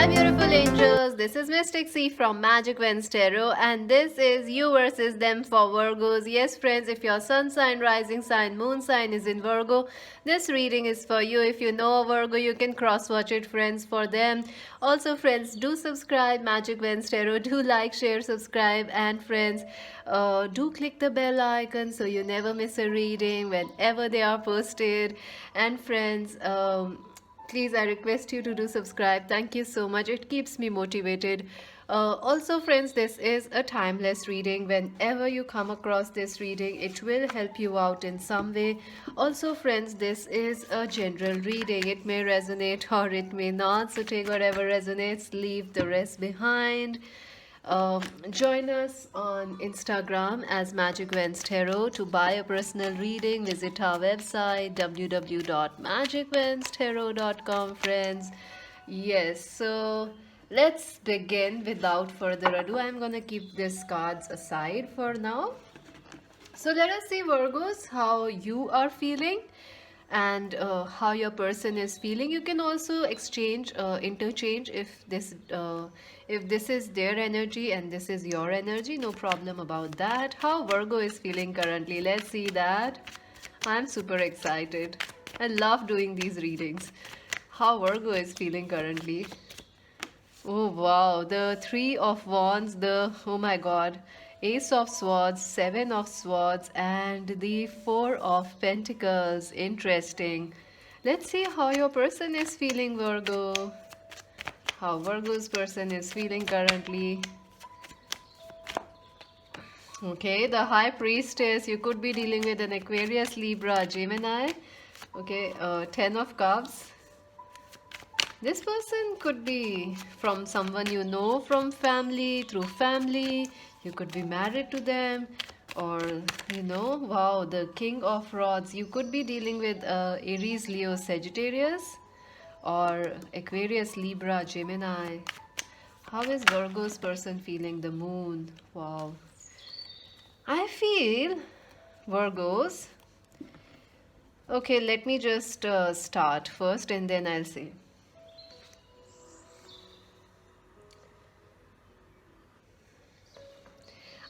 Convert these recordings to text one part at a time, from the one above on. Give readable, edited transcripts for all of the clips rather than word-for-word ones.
Hi beautiful angels, this is Mystic C from Magic Vens Tarot and this is you versus them for Virgos. Yes friends, if your sun sign, rising sign, moon sign is in Virgo, this reading is for you. If you know a Virgo, you can cross watch it friends for them. Also friends, do subscribe Magic Vens Tarot, do like, share, subscribe, and friends, do click the bell icon so you never miss a reading whenever they are posted. And friends, please I request you to do subscribe. Thank you so much, it keeps me motivated. Also friends, this is a timeless reading. Whenever you come across this reading, it will help you out in some way. Also friends, this is a general reading. It may resonate or it may not, so take whatever resonates, leave the rest behind. Join us on Instagram as Magic Vens Tarot. To buy a personal reading, visit our website www.magicvenstarot.com, friends. Yes, so let's begin without further ado. I'm gonna keep these cards aside for now. So let us see, Virgos, how you are feeling and how your person is feeling. You can also exchange, interchange if this is their energy and this is your energy. No problem about that. How Virgo is feeling currently. Let's see that. I'm super excited. I love doing these readings. How Virgo is feeling currently. Oh wow, the Three of Wands, the oh my god, Ace of Swords, Seven of Swords, and the Four of Pentacles. Interesting. Let's see how your person is feeling, Virgo. How Virgo's person is feeling currently. Okay, the High Priestess, you could be dealing with an Aquarius, Libra, Gemini. Okay, Ten of Cups. This person could be from someone you know, from family, through family. You could be married to them, or wow, the King of Rods. You could be dealing with Aries, Leo, Sagittarius, or Aquarius, Libra, Gemini. How is Virgo's person feeling? The Moon. Wow. I feel Virgos. Okay, let me just start first and then I'll say.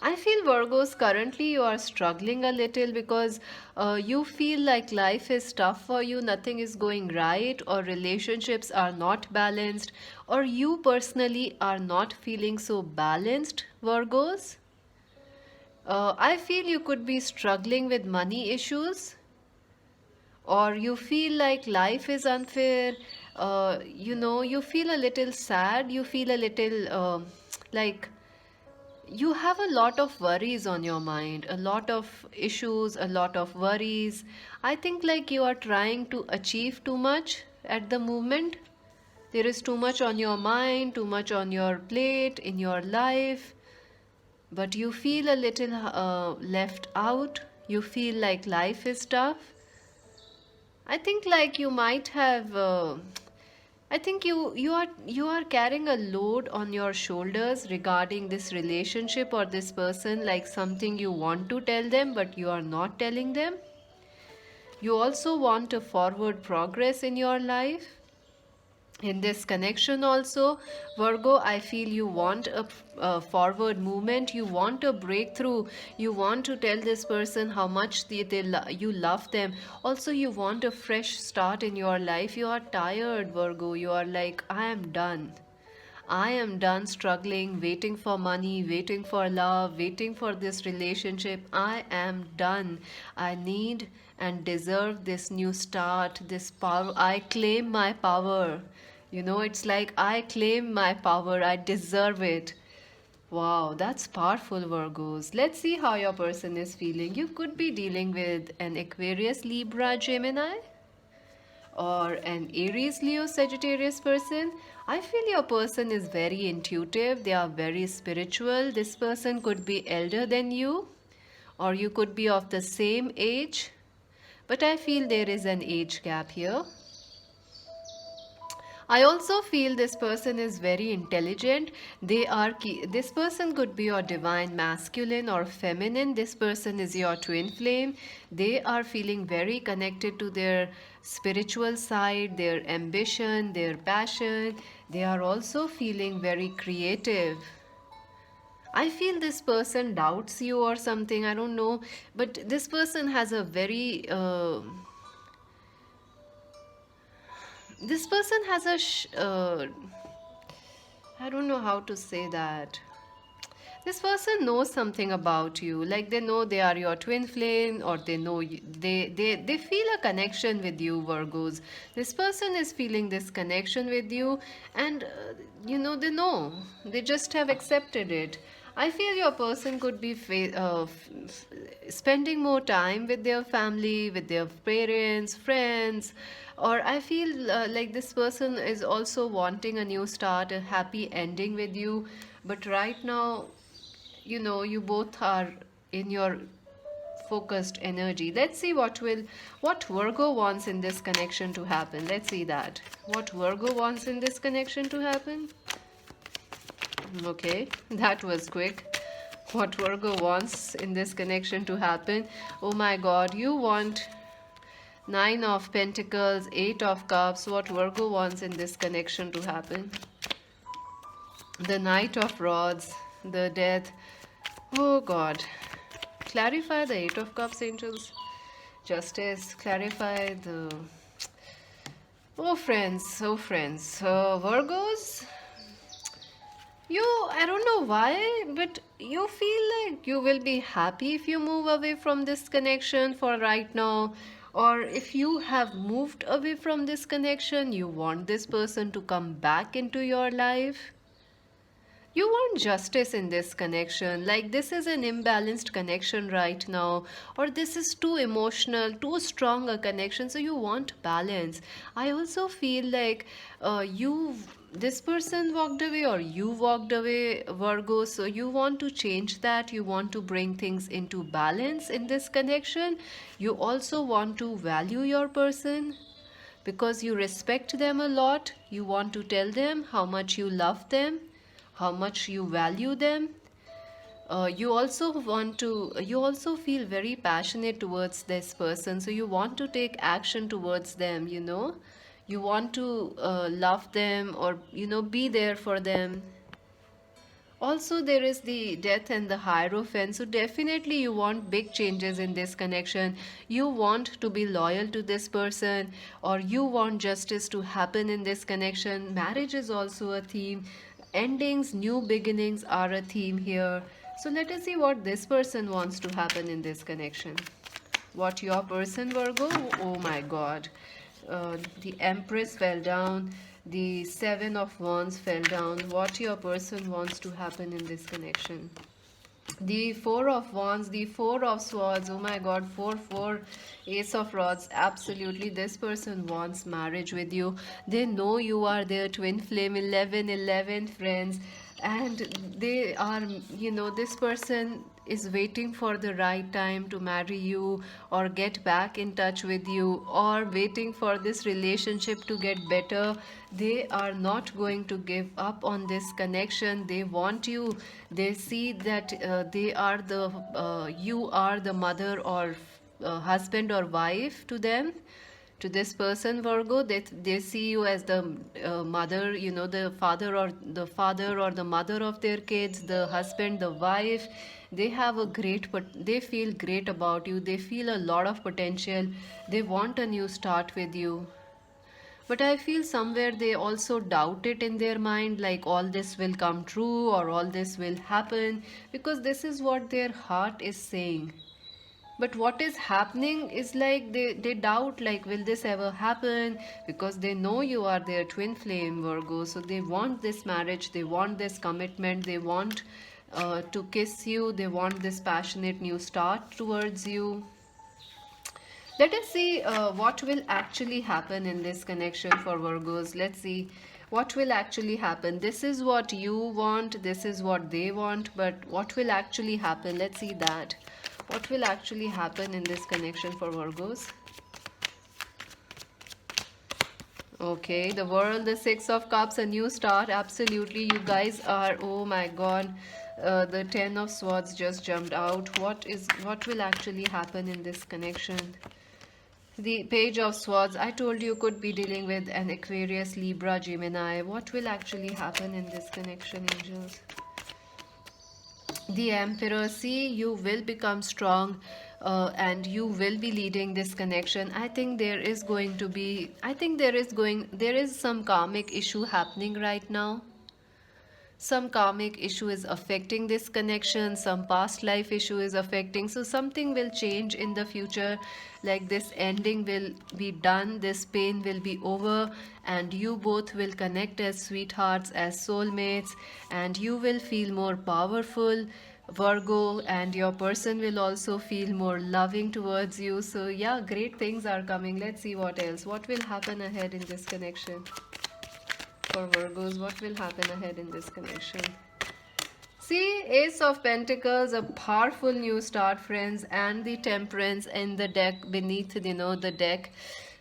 I feel Virgos currently you are struggling a little because you feel like life is tough for you, nothing is going right, or relationships are not balanced, or you personally are not feeling so balanced, Virgos. I feel you could be struggling with money issues, or you feel like life is unfair. You feel a little sad, you feel a little like you have a lot of worries on your mind, a lot of issues, a lot of worries. I think like you are trying to achieve too much at the moment. There is too much on your mind, too much on your plate in your life, but you feel a little left out. You feel like life is tough. I think like you might have I think you are carrying a load on your shoulders regarding this relationship or this person, like something you want to tell them but you are not telling them. You also want a forward progress in your life. In this connection also, Virgo, I feel you want a forward movement, you want a breakthrough, you want to tell this person how much you love them. Also you want a fresh start in your life. You are tired, Virgo. You are like, I am done struggling, waiting for money, waiting for love, waiting for this relationship. I am done. I need and deserve this new start, this power. I claim my power. It's like I claim my power. I deserve it. Wow, that's powerful, Virgos. Let's see how your person is feeling. You could be dealing with an Aquarius, Libra, Gemini, or an Aries, Leo, Sagittarius person. I feel your person is very intuitive, they are very spiritual. This person could be elder than you, or you could be of the same age, but I feel there is an age gap here. I also feel this person is very intelligent. This person could be your divine masculine or feminine. This person is your twin flame. They are feeling very connected to their spiritual side, their ambition, their passion. They are also feeling very creative. I feel this person doubts you or something. I don't know, but this person has a very this person has a I don't know how to say that. This person knows something about you, like they know they are your twin flame, or they know they feel a connection with you, Virgos. This person is feeling this connection with you, and they know, they just have accepted it. I feel your person could be spending more time with their family, with their parents, friends, or I feel like this person is also wanting a new start, a happy ending with you. But right now, you both are in your focused energy. Let's see what Virgo wants in this connection to happen. Let's see that. What Virgo wants in this connection to happen. Okay, that was quick. What Virgo wants in this connection to happen. Oh my god, you want Nine of Pentacles, Eight of Cups. What Virgo wants in this connection to happen. The Knight of Rods, the Death. Oh God. Clarify the Eight of Cups, angels. Justice. Clarify the... Oh friends, Virgos, I don't know why, but you feel like you will be happy if you move away from this connection for right now. Or if you have moved away from this connection, you want this person to come back into your life. You want justice in this connection. Like this is an imbalanced connection right now, or this is too emotional, too strong a connection. So you want balance. I also feel like this person walked away or you walked away, Virgo. So you want to change that. You want to bring things into balance in this connection. You also want to value your person because you respect them a lot. You want to tell them how much you love them, how much you value them. You also feel very passionate towards this person, so you want to take action towards them. You want to love them, or be there for them. Also, there is the Death and the Hierophant. So definitely you want big changes in this connection. You want to be loyal to this person, or you want justice to happen in this connection. Marriage is also a theme. Endings, new beginnings are a theme here. So let us see what this person wants to happen in this connection. What your person, Virgo? Oh my God. The Empress fell down. The Seven of Wands fell down. What your person wants to happen in this connection. The Four of Wands, the Four of Swords. Oh my God, 4, Ace of Rods. Absolutely, this person wants marriage with you. They know you are their twin flame. 11, friends. And they are, this person is waiting for the right time to marry you or get back in touch with you, or waiting for this relationship to get better. They are not going to give up on this connection. They want you. They see that you are the mother or husband or wife to them, to this person, Virgo. They see you as the mother, the father or the mother of their kids, the husband, the wife. They have a great, but they feel great about you. They feel a lot of potential. They want a new start with you. But I feel somewhere they also doubt it in their mind, like all this will come true or all this will happen, because this is what their heart is saying. But what is happening is like they doubt, like, will this ever happen? Because they know you are their twin flame, Virgo. So they want this marriage, they want this commitment, they want to kiss you, they want this passionate new start towards you. Let us see what will actually happen in this connection for Virgos. Let's see what will actually happen. This is what you want, this is what they want, but what will actually happen? Let's see that. What will actually happen in this connection for Virgos? Okay, the world, the Six of Cups, a new start. Absolutely, you guys are. Oh my God, the Ten of Swords just jumped out. What will actually happen in this connection? The Page of Swords. I told you could be dealing with an Aquarius, Libra, Gemini. What will actually happen in this connection, angels? The Emperor. See, you will become strong, and you will be leading this connection. I think there is some karmic issue happening right now. Some karmic issue is affecting this connection, some past life issue is affecting, so something will change in the future. Like, this ending will be done, this pain will be over, and you both will connect as sweethearts, as soulmates, and you will feel more powerful, Virgo, and your person will also feel more loving towards you. So yeah, great things are coming. Let's see what else, what will happen ahead in this connection. For Virgos, what will happen ahead in this connection? See, Ace of Pentacles, a powerful new start, friends, and the Temperance in the deck beneath, the deck.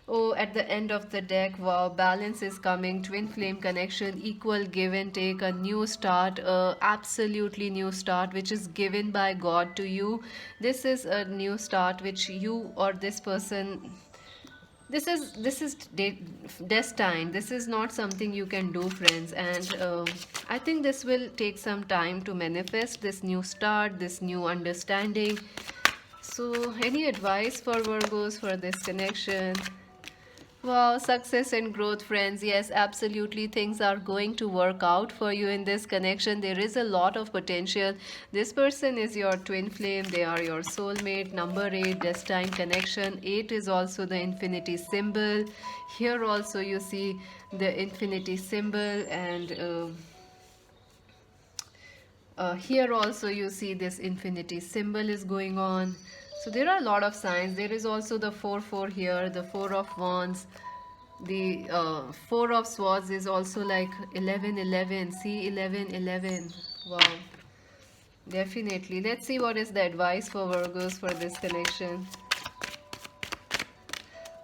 Oh, at the end of the deck, wow, balance is coming, twin flame connection, equal give and take, a new start, absolutely new start, which is given by God to you. This is a new start which you or this person, destined. This is not something you can do, friends, and I think this will take some time to manifest, this new start, this new understanding. So any advice for Virgos for this connection? Wow, success and growth, friends. Yes, absolutely. Things are going to work out for you in this connection. There is a lot of potential. This person is your twin flame. They are your soulmate. Number 8, destined connection. 8 is also the infinity symbol. Here also you see the infinity symbol, and here also you see this infinity symbol is going on. So there are a lot of signs. There is also the 4 here, the 4 of Wands. The 4 of Swords is also like 11. See, 11. Wow, definitely. Let's see what is the advice for Virgos for this connection.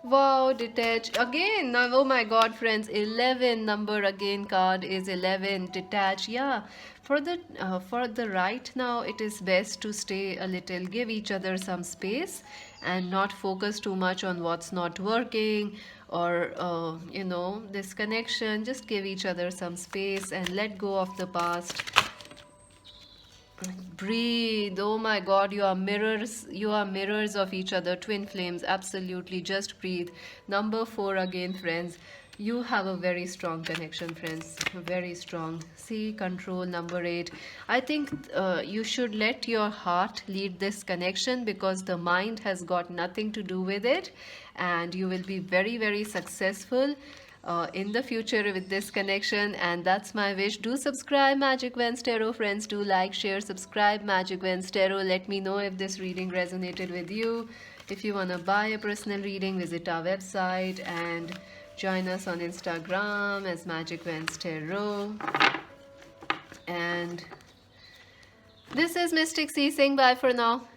Wow, detach again. Now, oh my God, friends, 11 number again. Card is 11. Detach. Yeah, for the right now, it is best to stay a little, give each other some space, and not focus too much on what's not working, or this connection. Just give each other some space and let go of the past. Breathe. Oh my God, you are mirrors. You are mirrors of each other, twin flames. Absolutely. Just breathe. Number 4 again, friends. You have a very strong connection, friends. Very strong. See, control, number 8. I think you should let your heart lead this connection, because the mind has got nothing to do with it, and you will be very, very successful in the future with this connection, and that's my wish. Do subscribe Magic Vans Tarot, friends. Do like, share, subscribe Magic Vans Tarot. Let me know if this reading resonated with you. If you want to buy a personal reading, visit our website and join us on Instagram as Magic Vans Tarot. And this is Mystic C saying bye for now.